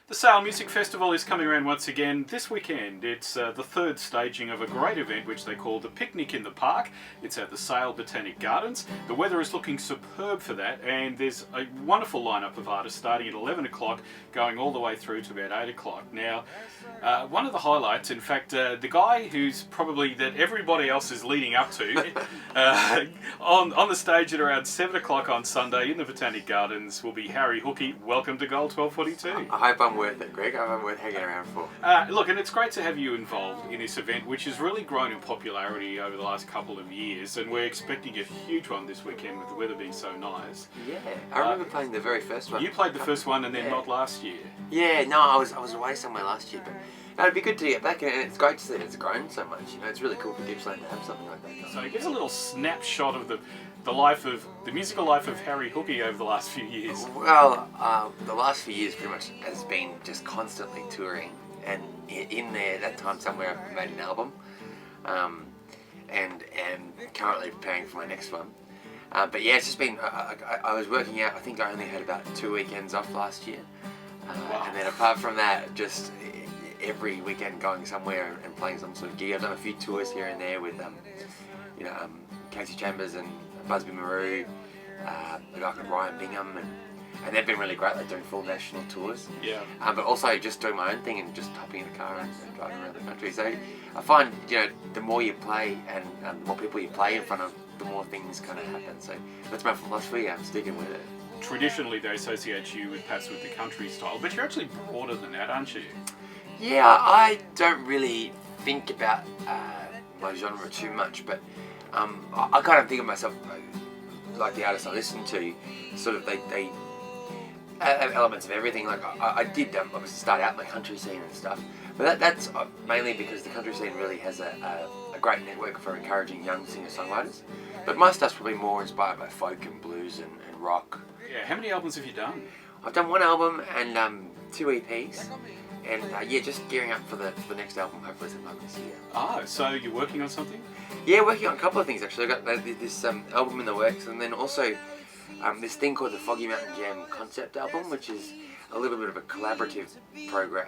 The Sale Music Festival is coming around once again this weekend. It's the third staging of a great event which they call the Picnic in the Park. It's at the Sale Botanic Gardens. The weather is looking superb for that, and there's a wonderful lineup of artists starting at 11 o'clock going all the way through to about 8 o'clock. Now, one of the highlights, in fact, the guy who's probably that everybody else is leading up to, on the stage at around 7 o'clock on Sunday in the Botanic Gardens will be Harry Hookey. Welcome to Gold 1242. I hope I'm worth it, Greg. I hope I'm worth hanging around for. Look, and it's great to have you involved in this event, which has really grown in popularity over the last couple of years, and we're expecting a huge one this weekend with the weather being so nice. Yeah, I remember playing the very first one. You played the first one and then not last year. Yeah, no, I was away somewhere last year, but it'd be good to get back, and it's great to see it's grown so much. You know, it's really cool for Gippslands to have something like that. So give us a little snapshot of the musical life of Harry Hookey over the last few years. Well, the last few years pretty much has been just constantly touring, and in there that time somewhere I've made an album, and currently preparing for my next one. But yeah, it's just been, I was working out, I think I only had about 2 weekends off last year. Wow. And then apart from that, just every weekend going somewhere and playing some sort of gig. I've done a few tours here and there with, Casey Chambers and Busby Maru, a guy called Ryan Bingham, and they've been really great, like doing full national tours. Yeah. But also just doing my own thing and just hopping in the car and driving around the country. So I find, the more you play and the more people you play in front of, the more things kind of happen. So that's my philosophy. I'm sticking with it. Traditionally, they associate you with perhaps with the country style, but you're actually broader than that, aren't you? Yeah, I don't really think about my genre too much, but I kind of think of myself like the artists I listen to. Sort of they have elements of everything. Like I did obviously start out in the country scene and stuff, but that's mainly because the country scene really has a great network for encouraging young singer-songwriters. But my stuff's probably more inspired by folk and blues and rock. Yeah. How many albums have you done? I've done 1 album and 2 EPs, and just gearing up for the next album, hopefully sometime this year. Oh, so you're working on something? Yeah, working on a couple of things actually. I've got this album in the works, and then also this thing called the Foggy Mountain Jam concept album, which is a little bit of a collaborative program,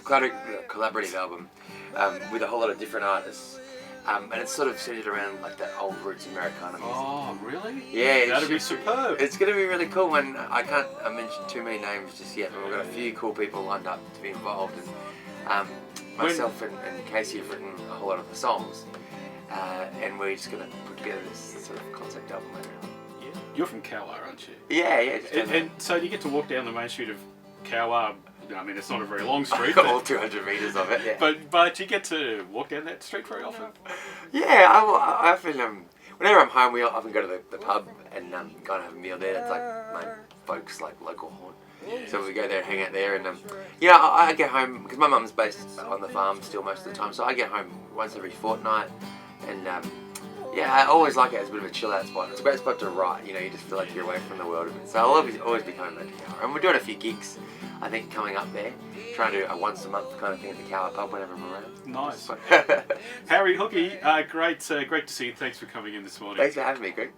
collaborative album with a whole lot of different artists. And it's sort of centered around like that old roots Americana music. Oh, really? Yeah. That'd be superb. It's going to be really cool, and I can't mention too many names just yet, but we've got a few cool people lined up to be involved, and myself and Casey have written a whole lot of the songs, and we're just going to put together this sort of concept album later on. Yeah. You're from Kauar, aren't you? Yeah. And so do you get to walk down the main street of Kauar? I mean, it's not a very long street. All 200 metres of it, yeah. But you get to walk down that street very often? Yeah, I often, whenever I'm home, we often go to the pub and go and have a meal there. It's like my folks' like local haunt. Yeah. So we go there, hang out there, and I get home, because my mum's based on the farm still most of the time, so I get home once every fortnight, and I always like it as a bit of a chill out spot. It's a great spot to write, you just feel like you're away from the world a bit. So I'll always be coming back to Kauar. And we're doing a few gigs, I think, coming up there. Trying to do a once a month kind of thing at the Kauar pub whenever I'm around. Nice. Harry Hookey, great to see you. Thanks for coming in this morning. Thanks for having me, Greg.